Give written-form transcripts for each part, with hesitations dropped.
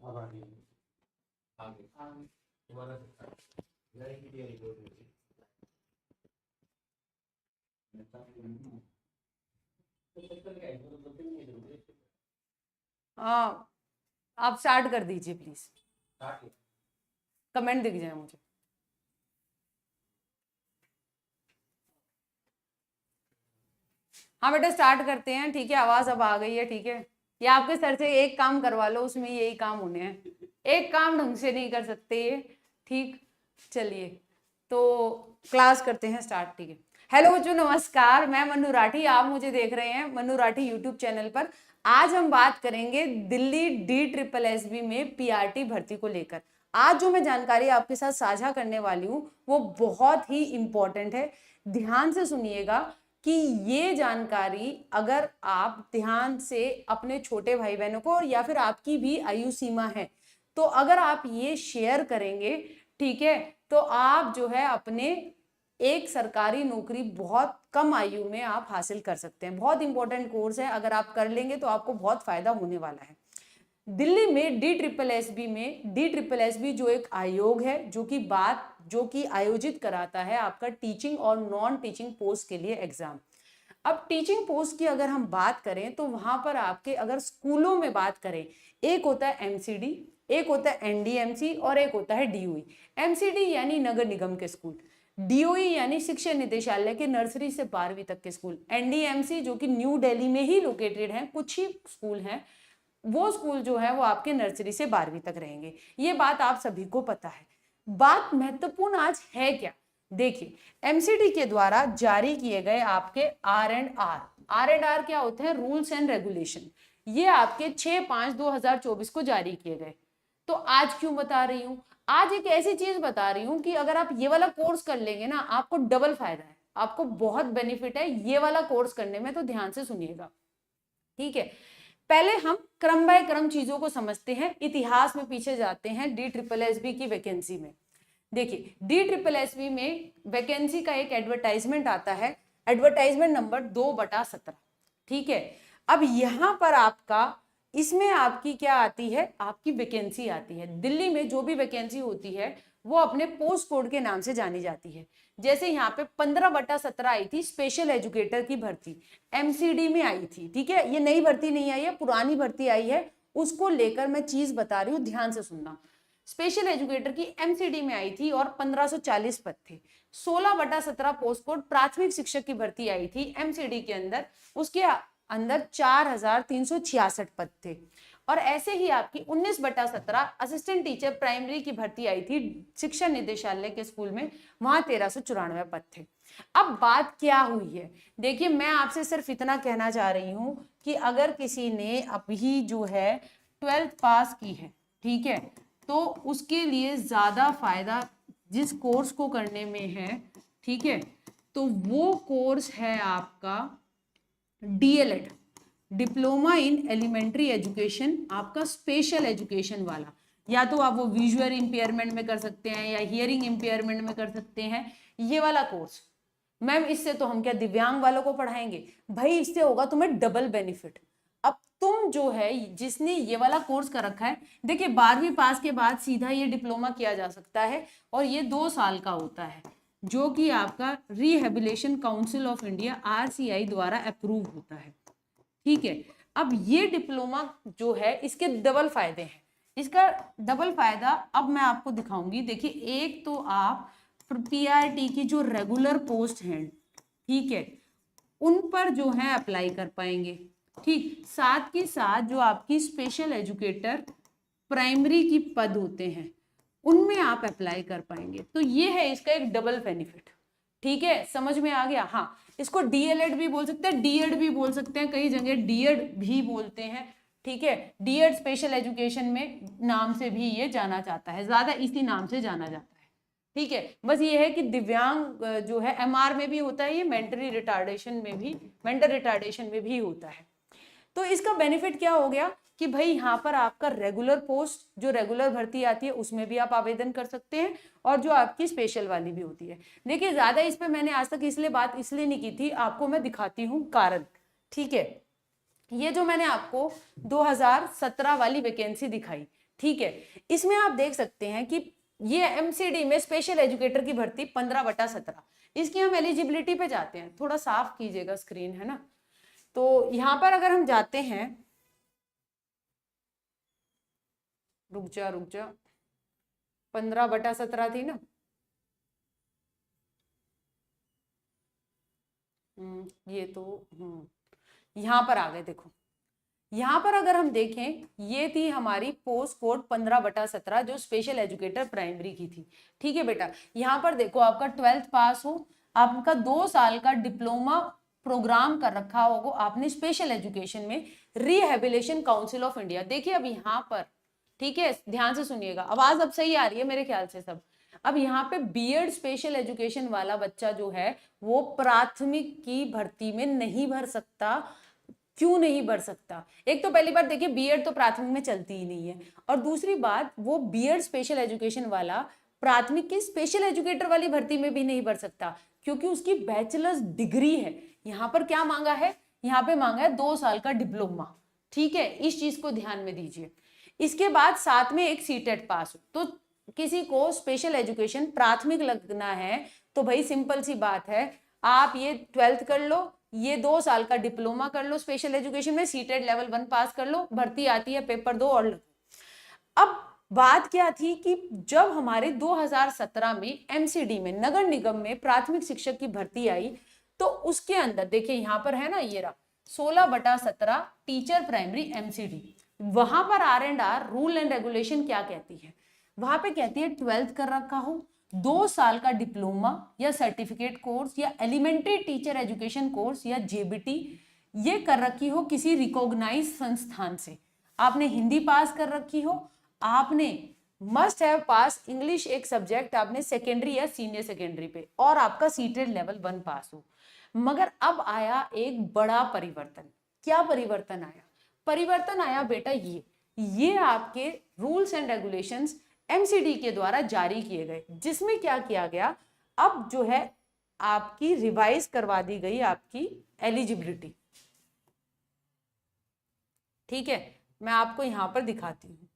अब आगे आगे आगे दोबारा वेरी क्लियर आप स्टार्ट कर दीजिए प्लीज, कमेंट दिख जाए मुझे। हाँ बेटा स्टार्ट करते हैं, ठीक है। आवाज अब आ गई है, ठीक है। ये आपके सर से एक काम करवा लो, उसमें यही काम होने हैं, एक काम ढंग से नहीं कर सकते ये, ठीक। चलिए तो क्लास करते हैं स्टार्ट, ठीक है। हेलो बच्चों, नमस्कार। मैं मन्नू राठी, आप मुझे देख रहे हैं मन्नू राठी यूट्यूब चैनल पर। आज हम बात करेंगे दिल्ली DSSB में PRT भर्ती को लेकर। आज जो मैं जानकारी आपके साथ साझा करने वाली हूँ वो बहुत ही इंपॉर्टेंट है, ध्यान से सुनिएगा कि ये जानकारी अगर आप ध्यान से अपने छोटे भाई बहनों को, या फिर आपकी भी आयु सीमा है तो अगर आप ये शेयर करेंगे, ठीक है, तो आप जो है अपने एक सरकारी नौकरी बहुत कम आयु में आप हासिल कर सकते हैं। बहुत इंपॉर्टेंट कोर्स है, अगर आप कर लेंगे तो आपको बहुत फायदा होने वाला है। दिल्ली में DSSB जो एक आयोग है जो कि आयोजित कराता है आपका टीचिंग और नॉन टीचिंग पोस्ट के लिए एग्जाम। अब टीचिंग पोस्ट की अगर हम बात करें तो वहां पर आपके अगर स्कूलों में बात करें, एक होता है MCD, एक होता है NDMC और एक होता है DOE। MCD यानी नगर निगम के स्कूल, DOE यानी शिक्षा निदेशालय के नर्सरी से 12वीं तक के स्कूल, NDMC जो कि न्यू दिल्ली में ही लोकेटेड है, कुछ ही स्कूल हैं, वो स्कूल जो है वो आपके नर्सरी से 12वीं तक रहेंगे। ये बात आप सभी को पता है। बात महत्वपूर्ण आज है क्या, देखिए MCD के द्वारा जारी किए गए आपके R&R क्या होते हैं, रूल्स एंड रेगुलेशन, ये आपके 6/5/2024 को जारी किए गए। तो आज क्यों बता रही हूं, आज एक ऐसी चीज बता रही हूं कि अगर आप ये वाला कोर्स कर लेंगे ना, आपको डबल फायदा है, आपको बहुत बेनिफिट है ये वाला कोर्स करने में, तो ध्यान से सुनिएगा, ठीक है। पहले हम क्रम बाय क्रम चीजों को समझते हैं, इतिहास में पीछे जाते हैं। DSSB की वैकेंसी में देखिए, DSSB में वैकेंसी का एक एडवर्टाइजमेंट आता है, एडवर्टाइजमेंट नंबर 2/17, ठीक है। अब यहां पर आपका, इसमें आपकी क्या आती है, आपकी वैकेंसी आती है। दिल्ली में जो भी वैकेंसी होती है वो अपने पोस्ट कोड के नाम से जानी जाती है। जैसे यहाँ पे 15/17 आई थी स्पेशल एजुकेटर की भर्ती, MCD में आई थी, ठीक है। ये नई भर्ती नहीं आई है, पुरानी भर्ती आई है, उसको लेकर मैं चीज बता रही हूँ, ध्यान से सुनना। स्पेशल एजुकेटर की MCD में आई थी और 1540 पद थे। 16/17 पोस्ट कोड प्राथमिक शिक्षक की भर्ती आई थी MCD के अंदर, उसके अंदर 4366 पद थे। और ऐसे ही आपकी 19/17 असिस्टेंट टीचर प्राइमरी की भर्ती आई थी शिक्षा निदेशालय के स्कूल में, वहां 1394 पद थे। अब बात क्या हुई है, देखिए मैं आपसे सिर्फ इतना कहना चाह रही हूं कि अगर किसी ने अभी जो है 12th पास की है, ठीक है, तो उसके लिए ज्यादा फायदा जिस कोर्स को करने में है, ठीक है, तो वो कोर्स है आपका DLED, diploma in elementary education, आपका स्पेशल एजुकेशन वाला। या तो आप वो विजुअल इंपेयरमेंट में कर सकते हैं या हियरिंग इंपेयरमेंट में कर सकते हैं, ये वाला कोर्स। मैम इससे तो हम क्या दिव्यांग वालों को पढ़ाएंगे, भाई इससे होगा तुम्हें डबल बेनिफिट। अब तुम जो है जिसने ये वाला कोर्स कर रखा है, देखिए 12वीं पास के बाद सीधा ये डिप्लोमा किया जा सकता है और ये 2 साल का होता है, जो कि आपका rehabilitation council of India RCI द्वारा अप्रूव होता है, ठीक है। अब ये डिप्लोमा जो है इसके डबल फायदे हैं, इसका डबल फायदा अब मैं आपको दिखाऊंगी। देखिए एक तो आप PRT की जो रेगुलर पोस्ट हैं, ठीक है, उन पर जो है अप्लाई कर पाएंगे, ठीक। साथ के साथ जो आपकी स्पेशल एजुकेटर प्राइमरी की पद होते हैं उनमें आप अप्लाई कर पाएंगे। तो ये है इसका एक डबल बेनिफिट, ठीक है, समझ में आ गया। हाँ, इसको DLED भी बोल सकते हैं, DED भी बोल सकते हैं, कई जगह DED भी बोलते हैं, ठीक है। DED स्पेशल एजुकेशन में नाम से भी ये जाना जाता है, ज्यादा इसी नाम से जाना जाता है, ठीक है। बस ये है कि दिव्यांग जो है MR में भी होता है, ये मेंटल रिटार्डेशन में भी होता है। तो इसका बेनिफिट क्या हो गया कि भाई यहाँ पर आपका रेगुलर पोस्ट, जो रेगुलर भर्ती आती है उसमें भी आप आवेदन कर सकते हैं, और जो आपकी स्पेशल वाली भी होती है। देखिए ज्यादा इस पे मैंने आज तक इसलिए बात इसलिए नहीं की थी, आपको मैं दिखाती हूँ कारण, ठीक है। ये जो मैंने आपको 2017 वाली वैकेंसी दिखाई, ठीक है, इसमें आप देख सकते हैं कि ये एमसीडी में स्पेशल एजुकेटर की भर्ती 15/17। इसकी हम एलिजिबिलिटी पे जाते हैं, थोड़ा साफ कीजिएगा स्क्रीन, है ना। तो यहाँ पर अगर हम जाते हैं, रुक जा 15/17 थी ना। ये तो यहाँ पर आ गए, देखो यहाँ पर अगर हम देखें, ये थी हमारी पोस्ट कोड 15/17 जो स्पेशल एजुकेटर प्राइमरी की थी। ठीक है बेटा, यहाँ पर देखो आपका 12th पास हो, आपका 2 साल का डिप्लोमा प्रोग्राम कर रखा होगा आपने स्पेशल एजुकेशन में, रिहेबिलिटेशन काउंसिल ऑफ इंडिया। देखिए अब यहाँ पर, ठीक है ध्यान से सुनिएगा, आवाज अब सही आ रही है मेरे ख्याल से सब। अब यहाँ पे बीएड स्पेशल एजुकेशन वाला बच्चा जो है वो प्राथमिक की भर्ती में नहीं भर सकता। क्यों नहीं भर सकता? एक तो पहली बात देखिए, बीएड तो प्राथमिक में चलती ही नहीं है, और दूसरी बात वो बीएड स्पेशल एजुकेशन वाला प्राथमिक की स्पेशल एजुकेटर वाली भर्ती में भी नहीं भर सकता, क्योंकि उसकी बैचलर्स डिग्री है। यहाँ पर क्या मांगा है? यहाँ पे मांगा है 2 साल का डिप्लोमा। ठीक है, इस चीज को ध्यान में दीजिए। इसके बाद साथ में एक सीटेट पास हो। तो किसी को स्पेशल एजुकेशन प्राथमिक लगना है तो भाई सिंपल सी बात है, आप ये 12th कर लो, ये 2 साल का डिप्लोमा कर लो स्पेशल एजुकेशन में, सीटेट लेवल 1 पास कर लो, भर्ती आती है, पेपर दो और लगो। अब बात क्या थी कि जब हमारे 2017 में एमसीडी में नगर निगम में प्राथमिक शिक्षक की भर्ती आई, तो उसके अंदर देखिए यहाँ पर है ना, ये रहा 16/17 टीचर प्राइमरी एमसीडी। वहां पर R&R रूल एंड रेगुलेशन क्या कहती है? वहां पे कहती है 12th कर रखा हो, 2 साल का डिप्लोमा या सर्टिफिकेट कोर्स या एलिमेंट्री टीचर एजुकेशन कोर्स या जेबीटी ये कर रखी हो किसी रिकॉग्नाइज संस्थान से, आपने हिंदी पास कर रखी हो, आपने मस्ट हैव पास इंग्लिश एक सब्जेक्ट आपने सेकेंडरी या सीनियर सेकेंडरी पे, और आपका सीटेड लेवल 1 पास हो। मगर अब आया एक बड़ा परिवर्तन। क्या परिवर्तन आया? परिवर्तन आया बेटा ये आपके रूल्स एंड रेगुलेशंस एमसीडी के द्वारा जारी किए गए, जिसमें क्या किया गया, अब जो है आपकी रिवाइज करवा दी गई आपकी एलिजिबिलिटी। ठीक है, मैं आपको यहां पर दिखाती हूं,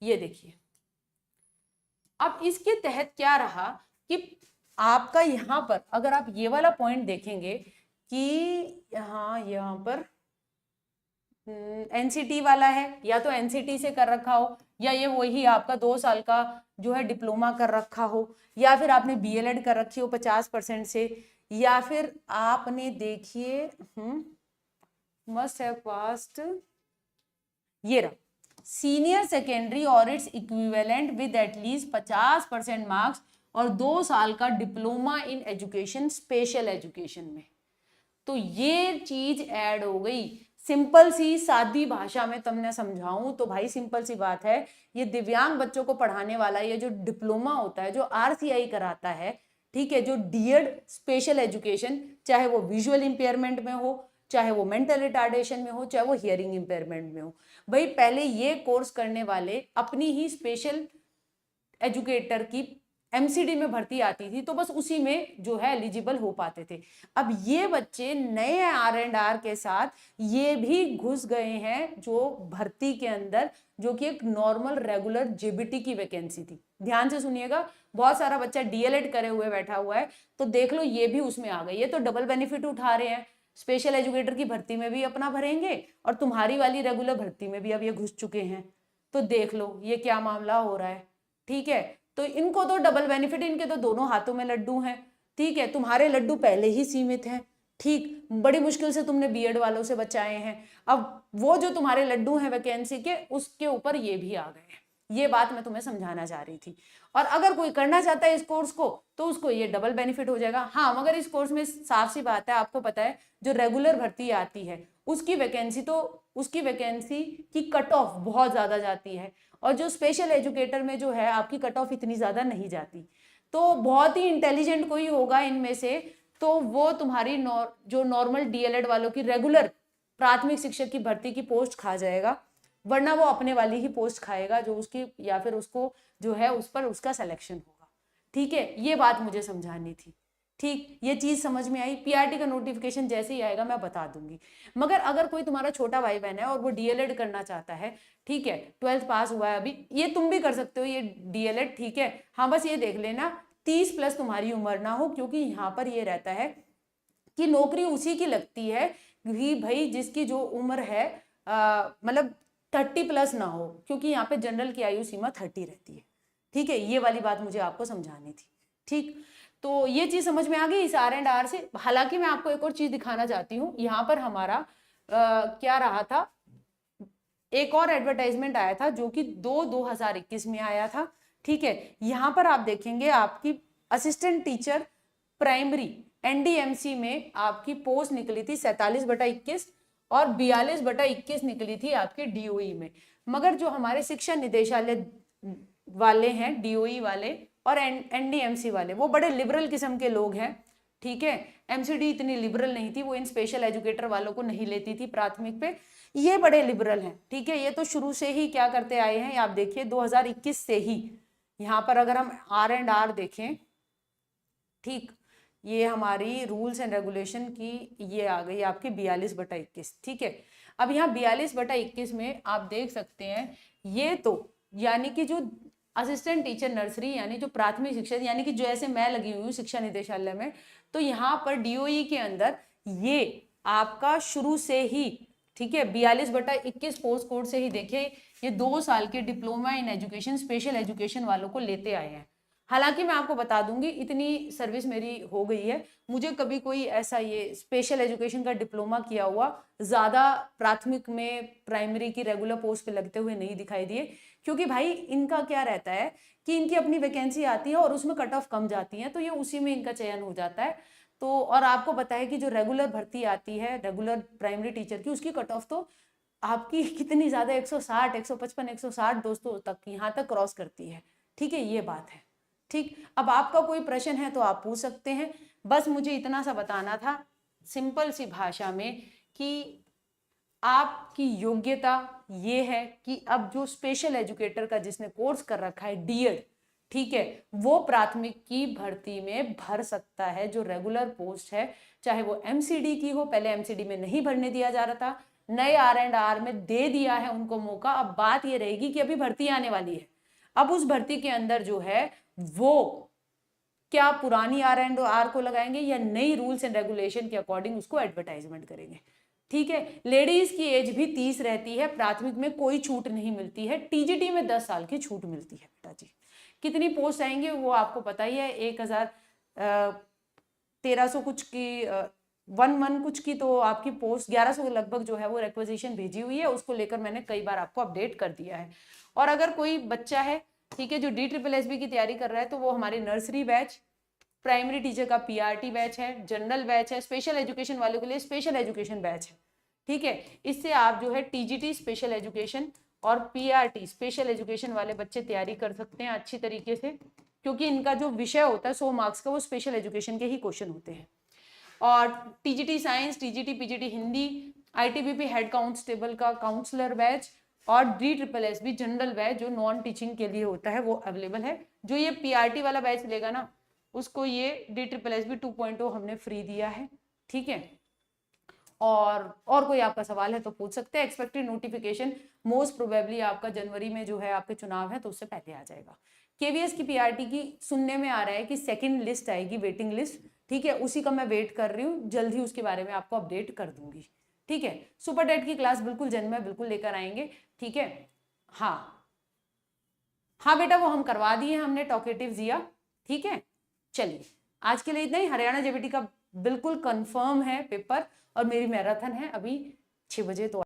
ये देखिए। अब इसके तहत क्या रहा कि आपका यहां पर अगर आप ये वाला पॉइंट देखेंगे कि यहाँ पर एनसीटी वाला है, या तो एनसीटी से कर रखा हो, या ये वही आपका 2 साल का जो है डिप्लोमा कर रखा हो, या फिर आपने बीएलएड कर रखी हो 50% से, या फिर आपने देखिए मस्ट हैव पास्ड ये रहा सीनियर सेकेंडरी और its equivalent with at least 50% marks और 2 साल का diploma in education special education में। तो ये चीज ऐड हो गई। सिंपल सी सादी भाषा में तुमने समझाऊं तो भाई सिंपल सी बात है, ये दिव्यांग बच्चों को पढ़ाने वाला ये जो डिप्लोमा होता है, जो आरसीआई कराता है, ठीक है, जो डीएड स्पेशल एजुकेशन, चाहे वो विजुअल इंपेयरमेंट में हो, चाहे वो मेंटल रिटार्डेशन में हो, चाहे वो हियरिंग इंपेयरमेंट में हो, भाई पहले ये कोर्स करने वाले अपनी ही स्पेशल एजुकेटर की एमसीडी में भर्ती आती थी, तो बस उसी में जो है एलिजिबल हो पाते थे। अब ये बच्चे नए R&R के साथ ये भी घुस गए हैं जो भर्ती के अंदर, जो कि एक नॉर्मल रेगुलर जेबीटी की वैकेंसी थी। ध्यान से सुनिएगा, बहुत सारा बच्चा डीएलएड करे हुए बैठा हुआ है, तो देख लो ये भी उसमें आ गए। ये तो डबल बेनिफिट उठा रहे हैं, स्पेशल एजुकेटर की भर्ती में भी अपना भरेंगे और तुम्हारी वाली रेगुलर भर्ती में भी अब ये घुस चुके हैं। तो देख लो ये क्या मामला हो रहा है। ठीक है, तो इनको तो डबल बेनिफिट, इनके तो दोनों हाथों में लड्डू हैं। ठीक है, तुम्हारे लड्डू पहले ही सीमित हैं, ठीक, बड़ी मुश्किल से तुमने बीएड वालों से बचाए हैं, अब वो जो तुम्हारे लड्डू हैं वैकेंसी के, उसके ऊपर ये भी आ गए हैं। ये बात मैं तुम्हें समझाना चाह रही थी। और अगर कोई करना चाहता है इस कोर्स को तो उसको ये डबल बेनिफिट हो जाएगा। हाँ, मगर इस कोर्स में साफ सी बात है, आपको पता है जो रेगुलर भर्ती आती है उसकी वैकेंसी की कट ऑफ बहुत ज्यादा जाती है, और जो स्पेशल एजुकेटर में जो है आपकी कट ऑफ इतनी ज्यादा नहीं जाती। तो बहुत ही इंटेलिजेंट कोई होगा इनमें से तो वो तुम्हारी जो नॉर्मल डीएलएड वालों की रेगुलर प्राथमिक शिक्षक की भर्ती की पोस्ट खा जाएगा, वरना वो अपने वाली ही पोस्ट खाएगा जो उसकी, या फिर उसको जो है उस पर उसका सिलेक्शन होगा। ठीक है, ये बात मुझे समझानी थी। ठीक, ये चीज समझ में आई। पीआरटी का नोटिफिकेशन जैसे ही आएगा मैं बता दूंगी। मगर अगर कोई तुम्हारा छोटा भाई बहन है और वो डीएलएड करना चाहता है, ठीक है, 12th पास हुआ है अभी, ये तुम भी कर सकते हो ये डीएलएड, ठीक है। हाँ, बस ये देख लेना 30 प्लस तुम्हारी उम्र ना हो, क्योंकि यहाँ पर ये रहता है कि नौकरी उसी की लगती है कि भाई जिसकी जो उम्र है मतलब 30 प्लस ना हो, क्योंकि यहाँ पे जनरल की आयु सीमा 30 रहती है, ठीक है। ये वाली बात मुझे आपको समझानी थी, ठीक। तो ये चीज समझ में आ गई इस R&R से। हालांकि मैं आपको एक और चीज दिखाना चाहती हूँ, यहाँ पर हमारा क्या रहा था, एक और एडवर्टाइजमेंट आया था जो कि 2021 में आया था, ठीक है। यहाँ पर आप देखेंगे आपकी असिस्टेंट टीचर प्राइमरी एनडीएमसी में आपकी पोस्ट निकली थी 47/21 और 42/21 निकली थी आपके डीओई में। मगर जो हमारे शिक्षा निदेशालय वाले हैं, डीओई वाले और एनडीएमसी वाले, वो बड़े लिबरल किस्म के लोग हैं, ठीक है। एमसीडी इतनी लिबरल नहीं थी, वो इन स्पेशल एजुकेटर वालों को नहीं लेती थी प्राथमिक पे। ये बड़े लिबरल हैं, ठीक है। ये तो शुरू से ही क्या करते आए हैं, आप देखिए 2021 से ही। यहाँ पर अगर हम R&R देखें, ठीक, ये हमारी रूल्स एंड रेगुलेशन की ये आ गई आपकी 42/21, ठीक है। अब यहाँ 42/21 में आप देख सकते हैं, ये तो यानी कि जो असिस्टेंट टीचर नर्सरी यानी जो प्राथमिक शिक्षा, यानी कि जैसे मैं लगी हुई हूँ शिक्षा निदेशालय में, तो यहाँ पर डीओई के अंदर ये आपका शुरू से ही, ठीक है, 42/21 पोस्ट कोड से ही देखिए ये 2 साल के diploma in education special education वालों को लेते आए हैं। हालांकि मैं आपको बता दूंगी इतनी सर्विस मेरी हो गई है, मुझे कभी कोई ऐसा ये स्पेशल एजुकेशन का डिप्लोमा किया हुआ ज्यादा प्राथमिक में प्राइमरी की रेगुलर पोस्ट पे लगते हुए नहीं दिखाई दिए। क्योंकि भाई इनका क्या रहता है कि इनकी अपनी वैकेंसी आती है और उसमें कट ऑफ कम जाती है, तो ये उसी में इनका चयन हो जाता है। तो और आपको पता है कि जो रेगुलर भर्ती आती है रेगुलर प्राइमरी टीचर की, उसकी कट ऑफ तो आपकी कितनी ज्यादा 160, 155, 160 दोस्तों तक यहाँ तक क्रॉस करती है, ठीक है। ये बात है, ठीक। अब आपका कोई प्रश्न है तो आप पूछ सकते हैं। बस मुझे इतना सा बताना था सिंपल सी भाषा में कि आपकी योग्यता ये है कि अब जो स्पेशल एजुकेटर का जिसने कोर्स कर रखा है डीएड, ठीक है, वो प्राथमिक की भर्ती में भर सकता है जो रेगुलर पोस्ट है, चाहे वो एमसीडी की हो। पहले एमसीडी में नहीं भरने दिया जा रहा था, नए R&R में दे दिया है उनको मौका। अब बात ये रहेगी कि अभी भर्ती आने वाली है, अब उस भर्ती के अंदर जो है वो क्या पुरानी R&R को लगाएंगे या नई रूल्स एंड रेगुलेशन के अकॉर्डिंग उसको एडवर्टाइजमेंट करेंगे, ठीक है। लेडीज की एज भी 30 रहती है, प्राथमिक में कोई छूट नहीं मिलती है, टीजीटी में 10 साल की छूट मिलती है बेटा जी। कितनी पोस्ट आएंगे वो आपको पता ही है, 1300 कुछ की 11 कुछ की तो आपकी पोस्ट 1100 लगभग जो है वो रिक्वेजिशन भेजी हुई है, उसको लेकर मैंने कई बार आपको अपडेट कर दिया है। और अगर कोई बच्चा है, ठीक है, जो DSSB की तैयारी कर रहा है, तो वो हमारे नर्सरी बैच, प्राइमरी टीचर का पीआरटी बैच है, जनरल बैच है, स्पेशल एजुकेशन वालों के लिए स्पेशल एजुकेशन बैच है, ठीक है। इससे आप जो है टीजीटी स्पेशल एजुकेशन और पीआरटी स्पेशल एजुकेशन वाले बच्चे तैयारी कर सकते हैं अच्छी तरीके से, क्योंकि इनका जो विषय होता है 100 मार्क्स का वो स्पेशल एजुकेशन के ही क्वेश्चन होते हैं। और TGT science, TGT PGT Hindi, ITBP head constable का काउंसलर बैच और DSSB जनरल बैच जो नॉन टीचिंग के लिए होता है वो अवेलेबल है। जो ये पीआरटी वाला बैच लेगा ना, उसको ये DSSB 2.0 हमने फ्री दिया है, ठीक है। और कोई आपका सवाल है तो पूछ सकते हैं। एक्सपेक्टेड नोटिफिकेशन मोस्ट प्रोबेबली आपका जनवरी में जो है आपके चुनाव है तो उससे पहले आ जाएगा। केवीएस की पीआरटी की सुनने में आ रहा है कि सेकंड लिस्ट आएगी, वेटिंग लिस्ट, ठीक है, उसी का मैं वेट कर रही हूँ, जल्द ही उसके बारे में आपको अपडेट कर दूंगी, ठीक है। सुपर टेट की क्लास बिल्कुल जन्म में बिल्कुल लेकर आएंगे, ठीक है। हाँ बेटा, वो हम करवा दिए हमने, टॉकेटिव दिया, ठीक है। चलिए आज के लिए इतना ही। हरियाणा जेबीटी का बिल्कुल कंफर्म है पेपर और मेरी मैराथन है अभी 6 बजे, तो